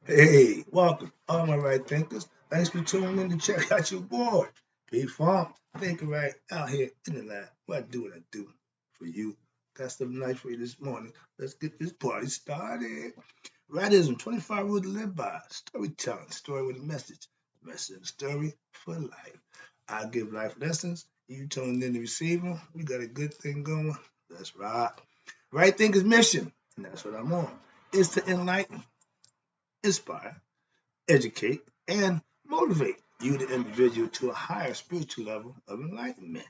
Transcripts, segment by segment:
Hey, welcome, all my right thinkers. Thanks for tuning in to check out your boy, Big Farm. Thinking right out here in the lab. What I do for you? Got something nice for you this morning. Let's get this party started. Rightism, 25 rules to live by. Storytelling, story with a message. Message and story for life. I give life lessons. You tune in to receive them. We got a good thing going. Let's rock. Right thinkers mission, and that's what I'm on. Is to enlighten, inspire, educate, and motivate you, the individual, to a higher spiritual level of enlightenment.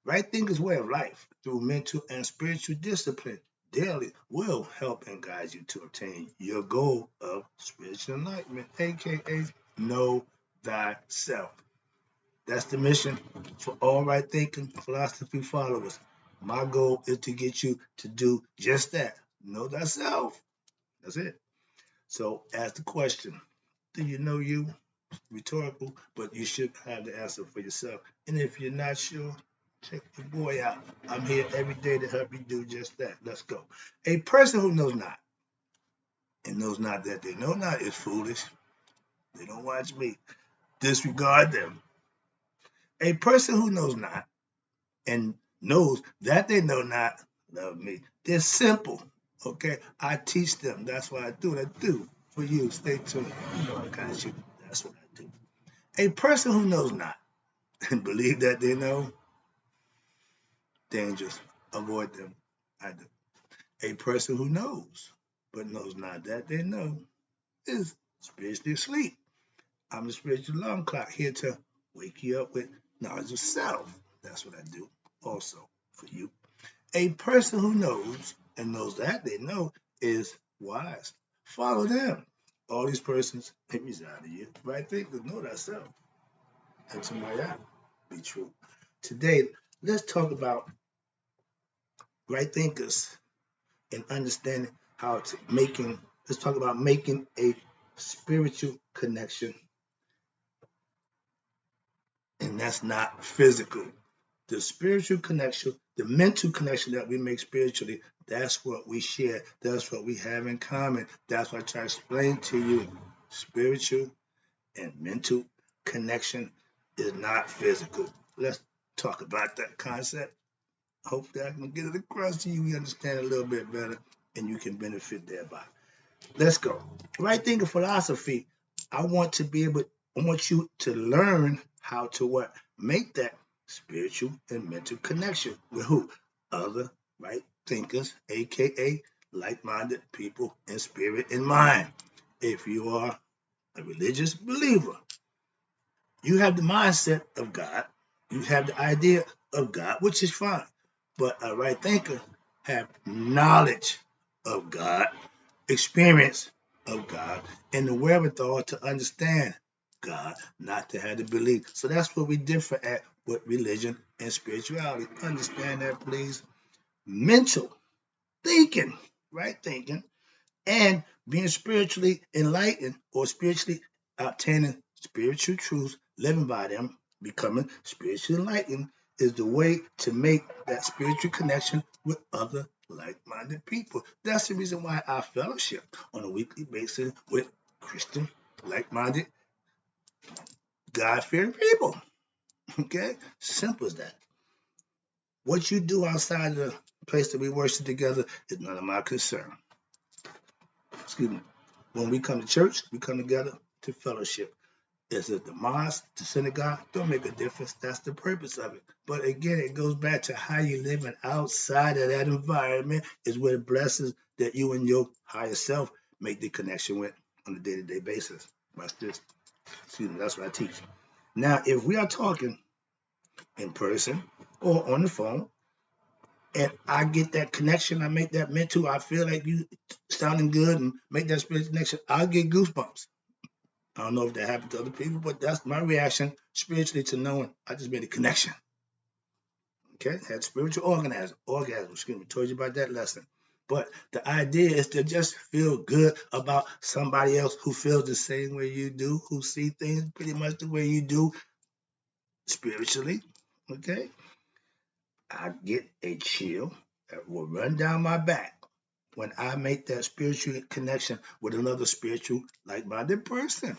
Right thinkers' way of life through mental and spiritual discipline daily will help and guide you to obtain your goal of spiritual enlightenment, aka know thyself. That's the mission for all right thinking philosophy followers. My goal is to get you to do just that. Know thyself. That's it. So ask the question, do you know you? Rhetorical, but you should have the answer for yourself. And if you're not sure, check your boy out. I'm here every day to help you do just that. Let's go. A person who knows not and knows not that they know not is foolish. They don't watch me. Disregard them. A person who knows not and knows that they know not love me. They're simple. Okay, I teach them. That's why I do what I do for you. Stay tuned. You know I got you. That's what I do. A person who knows not and believe that they know, dangerous. Avoid them. I do. A person who knows, but knows not that they know, is spiritually asleep. I'm the spiritual alarm clock here to wake you up with knowledge of self. That's what I do also for you. A person who knows and knows that they know is wise. Follow them. All these persons, they reside in you. Right thinkers know that self. And to my eye, be true. Today, let's talk about right thinkers and understanding how to making, let's talk about making a spiritual connection, and that's not physical. The spiritual connection, the mental connection that we make spiritually, that's what we share. That's what we have in common. That's what I try to explain to you. Spiritual and mental connection is not physical. Let's talk about that concept. Hopefully I can get it across to you. You understand a little bit better and you can benefit thereby. Let's go. Right thinking philosophy. I want to be able, I want you to learn how to what? Make that spiritual and mental connection with who? Other right thinkers, aka like-minded people in spirit and mind. If you are a religious believer, you have the mindset of God, you have the idea of God, which is fine. But a right thinker have knowledge of God, experience of God, and the wherewithal to understand God, not to have the belief. So that's where we differ at with religion and spirituality. Understand that, please. Mental thinking, right thinking, and being spiritually enlightened or spiritually obtaining spiritual truths, living by them, becoming spiritually enlightened is the way to make that spiritual connection with other like-minded people. That's the reason why I fellowship on a weekly basis with Christian, like-minded, God-fearing people. Okay? Simple as that. What you do outside of the place that we worship together is none of my concern. Excuse me. When we come to church, we come together to fellowship. Is it the mosque, the synagogue? Don't make a difference. That's the purpose of it. But again, it goes back to how you living outside of that environment is where the blessings that you and your higher self make the connection with on a day-to-day basis. Watch this. Excuse me, that's what I teach. Now, if we are talking in person or on the phone, and I get that connection, I make that mental, I feel like you sounding good and make that spiritual connection, I'll get goosebumps. I don't know if that happened to other people, but that's my reaction spiritually to knowing I just made a connection. Okay, had spiritual orgasm. Excuse me, told you about that lesson. But the idea is to just feel good about somebody else who feels the same way you do, who see things pretty much the way you do spiritually. Okay, I get a chill that will run down my back. when I make that spiritual connection with another spiritual, like-minded person.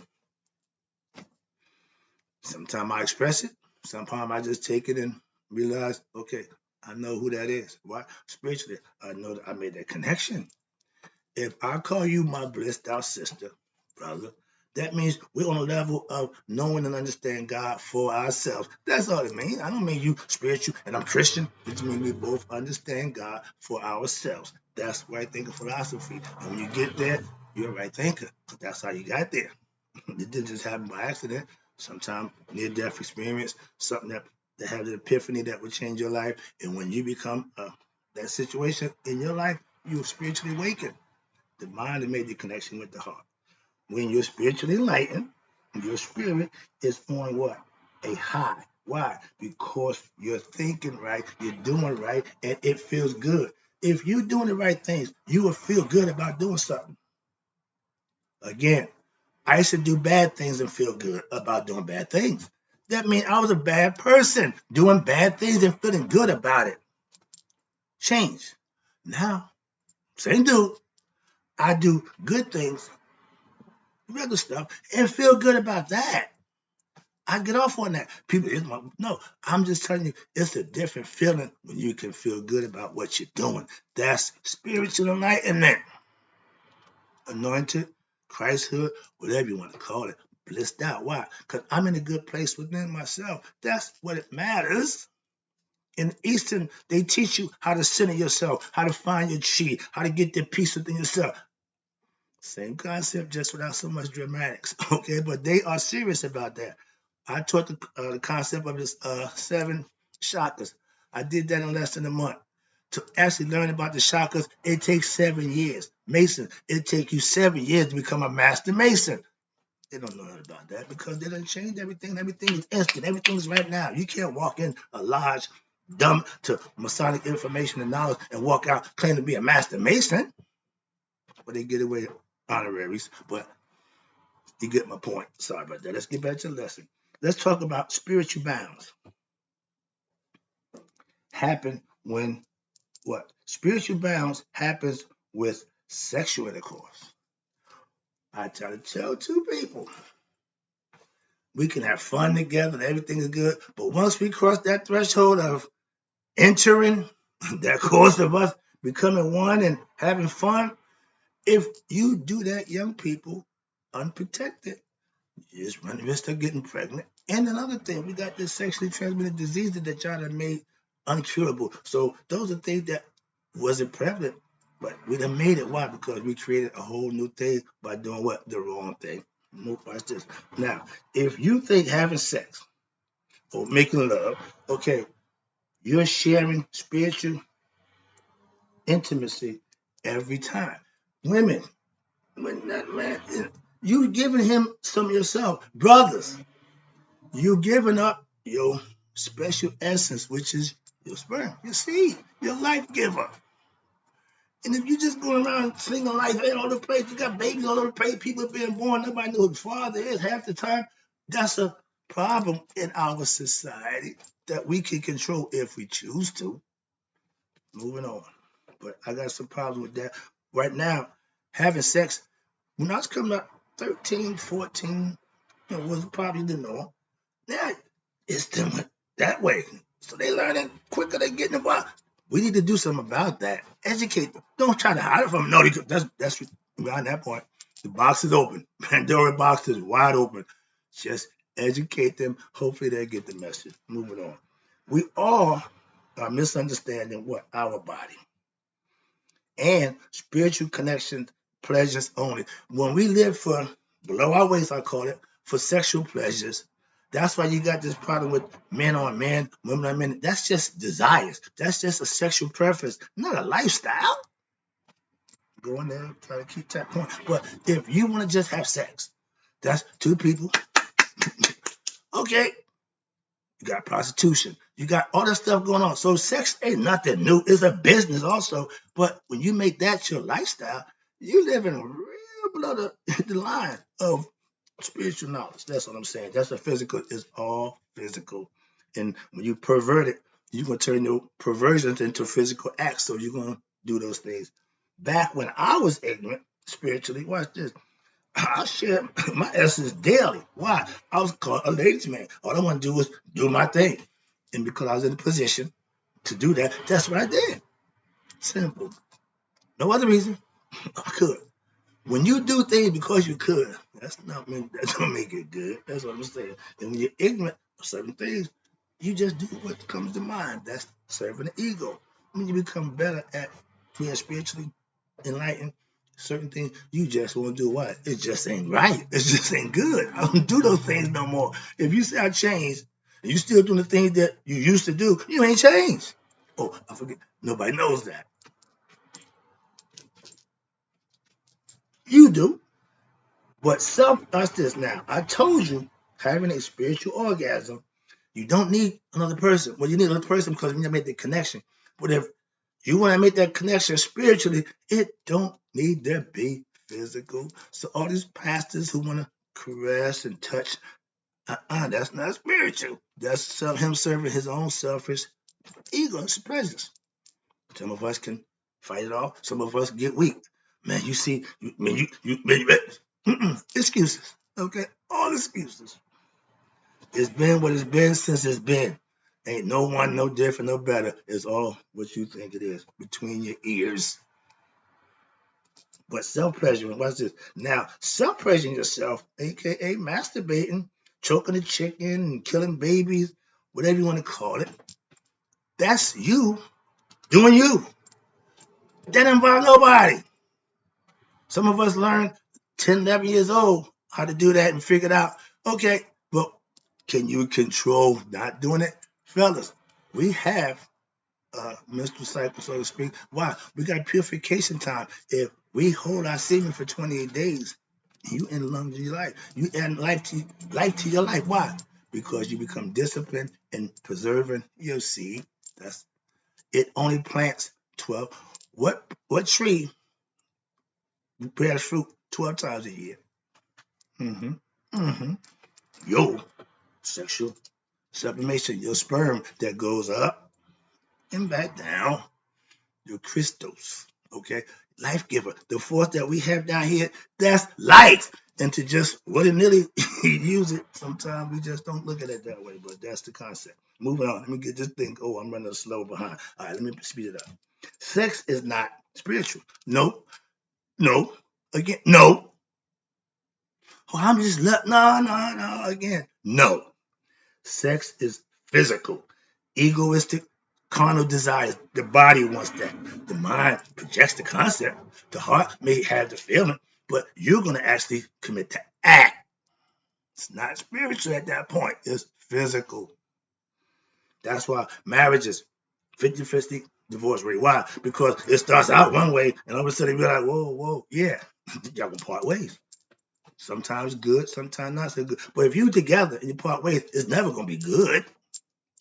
Sometimes I express it. Sometimes I just take it and realize, okay, I know who that is. Why? Spiritually, I know that I made that connection. If I call you my blessed out sister, brother, that means we're on a level of knowing and understanding God for ourselves. That's all it means. I don't mean you spiritual and I'm Christian. It just means we both understand God for ourselves. That's right thinking philosophy. And when you get there, you're a right thinker. That's how you got there. It didn't just happen by accident. Sometimes near-death experience, something that had an epiphany that would change your life. And when you become that situation in your life, you're spiritually awakened. The mind has made the connection with the heart. When you're spiritually enlightened, your spirit is on what? A high. Why? Because you're thinking right, you're doing right, and it feels good. If you're doing the right things, you will feel good about doing something. Again, I used to do bad things and feel good about doing bad things. That means I was a bad person doing bad things and feeling good about it. Change. Now, same dude, I do good things, regular stuff, and feel good about that. I get off on that. People, no, I'm just telling you, it's a different feeling when you can feel good about what you're doing. That's spiritual enlightenment. Anointed, Christhood, whatever you want to call it, blissed out. Why? Because I'm in a good place within myself. That's what it matters. In Eastern, they teach you how to center yourself, how to find your chi, how to get the peace within yourself. Same concept, just without so much dramatics. Okay, but they are serious about that. I taught the concept of this 7 chakras. I did that in less than a month. To actually learn about the chakras, it takes 7 years. Mason, it takes you 7 years to become a master mason. They don't know nothing about that because they done changed everything. Everything is instant. Everything is right now. You can't walk in a lodge, dumb to Masonic information and knowledge, and walk out claiming to be a master mason. But they get away with honoraries. But you get my point. Sorry about that. Let's get back to the lesson. Let's talk about spiritual bounds. Happen when what? Spiritual bounds happens with sexual intercourse. I try to tell 2 people. We can have fun together and everything is good. But once we cross that threshold of entering that course of us becoming one and having fun, if you do that, young people, unprotected, you just run the risk of getting pregnant. And another thing, we got this sexually transmitted diseases that y'all have made uncurable. So those are things that wasn't prevalent, but we done made it. Why? Because we created a whole new thing by doing what? The wrong thing. Watch this. Now, if you think having sex or making love, okay, you're sharing spiritual intimacy every time. Women, when that man, you giving him some of yourself. Brothers, you giving up your special essence, which is your sperm, your seed, your life giver. And if you just going around slinging life all over the place, you got babies all over the place, people being born, nobody knows who the father is half the time. That's a problem in our society that we can control if we choose to. Moving on. But I got some problems with that. Right now, having sex, when I was coming up 13, 14, it was probably the norm. Now it's them that way. So they learning quicker, they getting involved. We need to do something about that. Educate them. Don't try to hide it from them. No, that's beyond that point. The box is open. Pandora box is wide open. Just educate them. Hopefully they get the message. Moving on. We all are misunderstanding what our body and spiritual connection pleasures only. When we live for below our waist, I call it, for sexual pleasures, that's why you got this problem with men on men, women on men. That's just desires. That's just a sexual preference, not a lifestyle. Go in there, try to keep that point. But if you want to just have sex, that's 2 people. Okay, you got prostitution. You got all that stuff going on. So sex ain't nothing new. It's a business also. But when you make that your lifestyle, you live in a real below the line of spiritual knowledge. That's what I'm saying. That's a physical. It's all physical. And when you pervert it, you're going to turn your perversions into physical acts. So you're going to do those things. back when I was ignorant spiritually, watch this. I share my essence daily. Why? I was called a ladies' man. All I want to do was do my thing. And because I was in a position to do that, that's what I did. Simple. No other reason. I could. When you do things because you could, that don't make it good. That's what I'm saying. And when you're ignorant of certain things, you just do what comes to mind. That's serving the ego. When you become better at being spiritually enlightened, certain things you just won't do what? It just ain't right. It just ain't good. I don't do those things no more. If you say I changed, and you still doing the things that you used to do, you ain't changed. Oh, I forget. Nobody knows that. You do. But watch this now. I told you, having a spiritual orgasm, you don't need another person. Well, you need another person because you need to make the connection. But if you want to make that connection spiritually, it don't need to be physical. So all these pastors who want to caress and touch, that's not spiritual. That's him serving his own selfish ego and pleasures. Some of us can fight it off. Some of us get weak. Man, you see, excuses. Okay, all excuses. It's been what it's been since it's been. Ain't no one no different, no better. It's all what you think it is between your ears. But self-pleasuring, what's this? Now, self-pleasuring yourself, aka masturbating, choking a chicken, killing babies, whatever you want to call it, that's you doing you. That involves nobody. Some of us learn 10, 11 years old how to do that and figured out, okay, but can you control not doing it? Fellas, we have menstrual cycle, so to speak. Why? We got purification time. If we hold our semen for 28 days, you in the lungs of your life. You add life to your life. Why? Because you become disciplined in preserving your seed. That's it. Only plants 12. What tree bears fruit 12 times a year? Mm-hmm. Mm-hmm. Yo, sexual sublimation, your sperm that goes up and back down, your crystals, okay? Life giver. The force that we have down here, that's light. And to just willy-nilly use it, sometimes we just don't look at it that way, but that's the concept. Moving on. Let me get this thing. Oh, I'm running slow behind. All right, let me speed it up. Sex is not spiritual. No, no, again, no. Oh, I'm just, no, again, no. Sex is physical, egoistic, carnal desires. The body wants that. The mind projects the concept. The heart may have the feeling, but you're going to actually commit to act. It's not spiritual at that point. It's physical. That's why marriage is 50-50 divorce rate. Why? Because it starts out one way, and all of a sudden you're like, whoa, yeah, y'all can part ways. Sometimes good, sometimes not so good. But if you together and you part ways, it's never going to be good.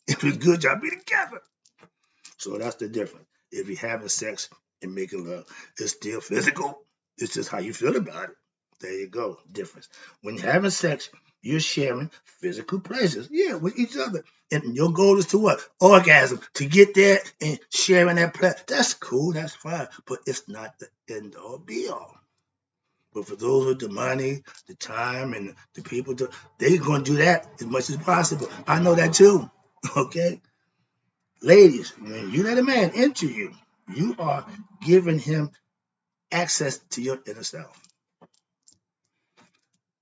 If it's good, y'all be together. So that's the difference. If you're having sex and making love, it's still physical. It's just how you feel about it. There you go. Difference. When you're having sex, you're sharing physical pleasures. Yeah, with each other. And your goal is to what? Orgasm. To get there and sharing that pleasure. That's cool. That's fine. But it's not the end all be all. But for those with the money, the time, and the people, they're going to do that as much as possible. I know that too. Okay? Ladies, when you let a man enter you, you are giving him access to your inner self.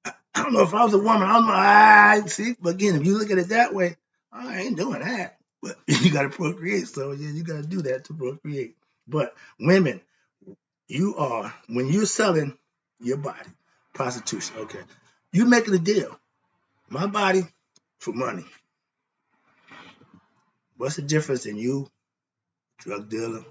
I don't know if I was a woman, I don't know. I see, but again, if you look at it that way, I ain't doing that. But you got to procreate, so yeah, you got to do that to procreate. But women, when you're selling your body, prostitution, okay, you making a deal. My body for money. What's the difference in you, drug dealer,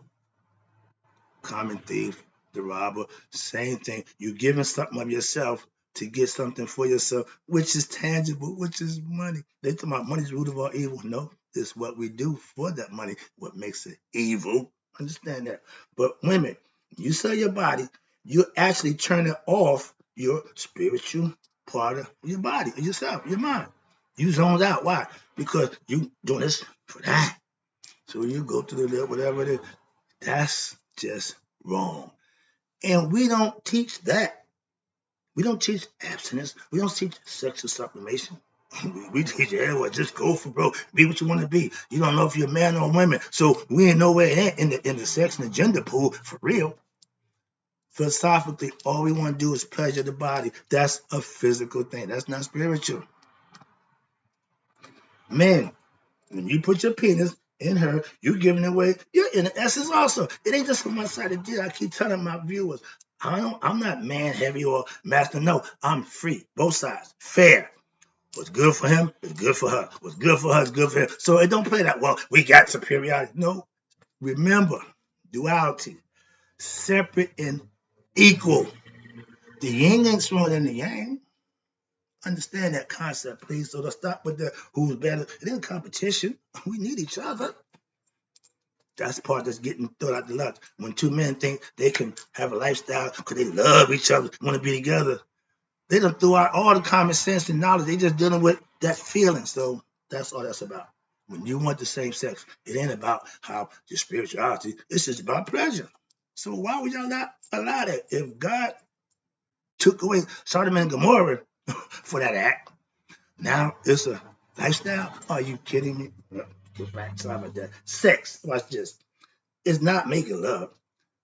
common thief, the robber, same thing. You're giving something of yourself to get something for yourself, which is tangible, which is money. They talk about money's the root of all evil. No, it's what we do for that money, what makes it evil. Understand that. But women, you sell your body, you're actually turning off your spiritual part of your body, yourself, your mind. You zoned out. Why? Because you doing this for that. So you go to the whatever it is. That's just wrong. And we don't teach that. We don't teach abstinence. We don't teach sexual sublimation. We teach everyone just go for broke. Be what you want to be. You don't know if you're a man or a woman. So we ain't nowhere in the sex and the gender pool for real. Philosophically, all we want to do is pleasure the body. That's a physical thing. That's not spiritual. Men, when you put your penis in her, you're giving away your inner essence also. It ain't just a one-sided deal. I keep telling my viewers, I'm not man heavy or master. No, I'm free. Both sides. Fair. What's good for him is good for her. What's good for her is good for him. So it don't play that, well, we got superiority. No. Remember, duality. Separate and equal. The yin ain't stronger than the yang. Understand that concept, please. So let's stop with the who's better. It ain't competition. We need each other. That's the part that's getting thrown out the lot. When two men think they can have a lifestyle because they love each other, want to be together, they done threw out all the common sense and knowledge. They just dealing with that feeling. So that's all that's about. When you want the same sex, it ain't about how your spirituality. It's just about pleasure. So why would y'all not allow that? If God took away Sodom and Gomorrah for that act, now it's a lifestyle? Are you kidding me? Go back to that. Sex, watch this. It's not making love.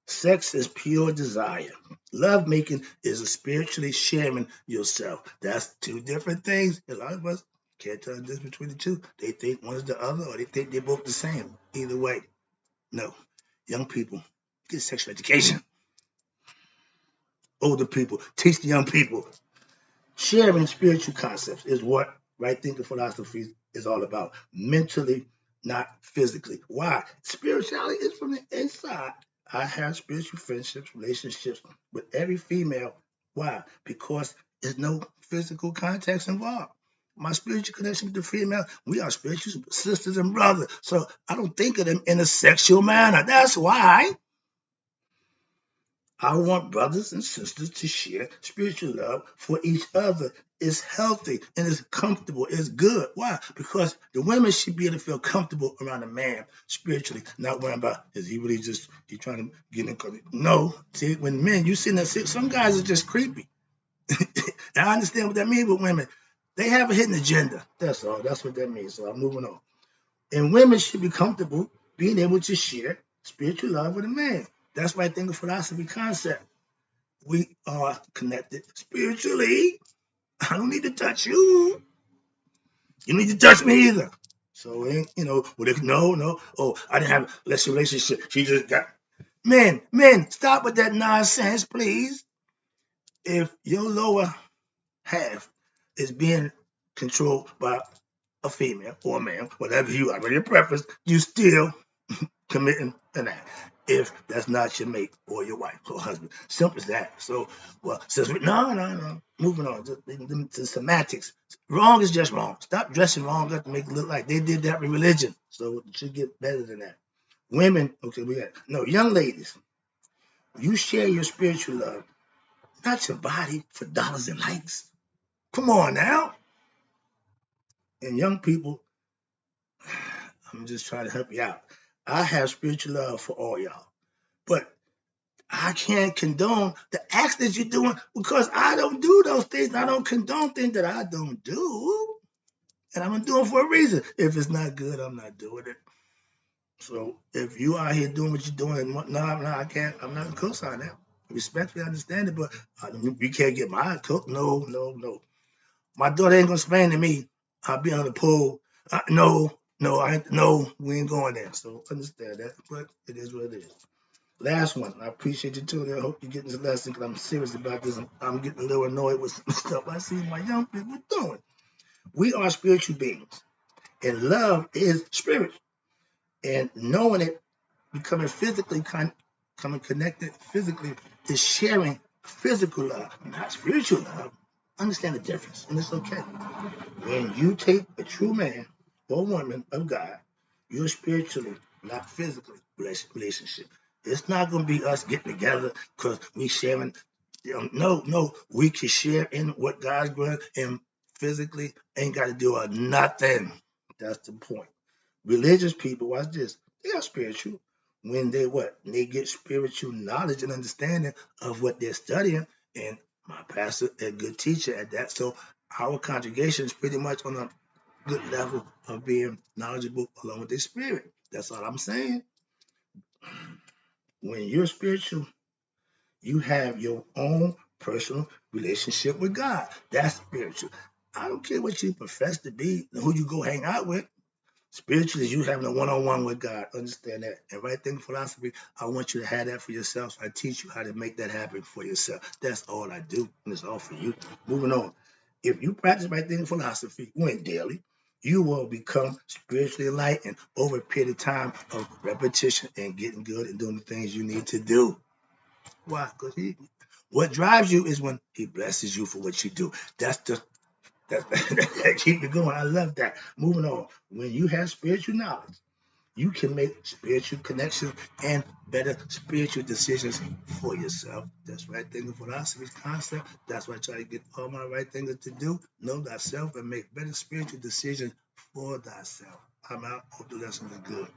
Sex is pure desire. Love making is spiritually sharing yourself. That's two different things. A lot of us can't tell the difference between the two. They think one is the other, or they think they're both the same. Either way, no. Young people, get sexual education. Older people, teach the young people. Sharing spiritual concepts is what right thinking philosophy is all about. Mentally, not physically. Why? Spirituality is from the inside. I have spiritual friendships, relationships with every female. Why? Because there's no physical context involved. My spiritual connection with the female, we are spiritual sisters and brothers. So I don't think of them in a sexual manner. That's why I want brothers and sisters to share spiritual love for each other. It's healthy and it's comfortable. It's good. Why? Because the women should be able to feel comfortable around a man spiritually, not worrying about is he really just he trying to get in. No, see, when men you see that some guys are just creepy. And I understand what that means with women. They have a hidden agenda. That's all. That's what that means. So I'm moving on. And women should be comfortable being able to share spiritual love with a man. That's why I think of philosophy concept. We are connected spiritually. I don't need to touch you. You need to touch me either. So, well, if no. Oh, I didn't have less relationship. She just got. Men, stop with that nonsense, please. If your lower half is being controlled by a female or a man, whatever you are, your preference, you still committing an act if that's not your mate or your wife or husband. Simple as that. So, well, since no. Moving on to semantics. Wrong is just wrong. Stop dressing wrong. Got to make it look like they did that with religion. So it should get better than that. Women, okay, young ladies. You share your spiritual love, not your body for dollars and likes. Come on now. And young people, I'm just trying to help you out. I have spiritual love for all y'all. But I can't condone the acts that you're doing because I don't do those things. I don't condone things that I don't do. And I'm going to do it for a reason. If it's not good, I'm not doing it. So if you out here doing what you're doing, no, I can't. I'm not going to co-sign that. Respectfully, I understand it, but you can't get my cook. No. My daughter ain't going to explain to me. I'll be on the pool. No, we ain't going there. So understand that, but it is what it is. Last one. I appreciate you too. I hope you get this lesson because I'm serious about this. I'm getting a little annoyed with some stuff I see my young people doing. We are spiritual beings, and love is spirit. And knowing it, becoming becoming connected physically, is sharing physical love, not spiritual love. Understand the difference, and it's okay. When you take a true man or woman of God, you're spiritually, not physically, relationship. It's not going to be us getting together because we sharing. No, we can share in what God's doing and physically ain't got to do nothing. That's the point. Religious people, watch this. They are spiritual, when they what? They get spiritual knowledge and understanding of what they're studying. And my pastor, a good teacher at that. So our congregation is pretty much on a good level of being knowledgeable along with their spirit. That's all I'm saying. When you're spiritual, you have your own personal relationship with God. That's spiritual. I don't care what you profess to be, who you go hang out with. Spiritually, you having a one-on-one with God. Understand that. And right thinking philosophy, I want you to have that for yourself. I teach you how to make that happen for yourself. That's all I do, and it's all for you. Moving on. If you practice right thinking philosophy, when daily, you will become spiritually enlightened over a period of time of repetition and getting good and doing the things you need to do. Why? Because what drives you is when he blesses you for what you do. That's the that keep it going. I love that. Moving on. When you have spiritual knowledge, you can make spiritual connections and better spiritual decisions for yourself. That's right thinking philosophy's concept. That's why I try to get all my right thinkers to do. Know thyself and make better spiritual decisions for thyself. I'm out. Hope to do something good.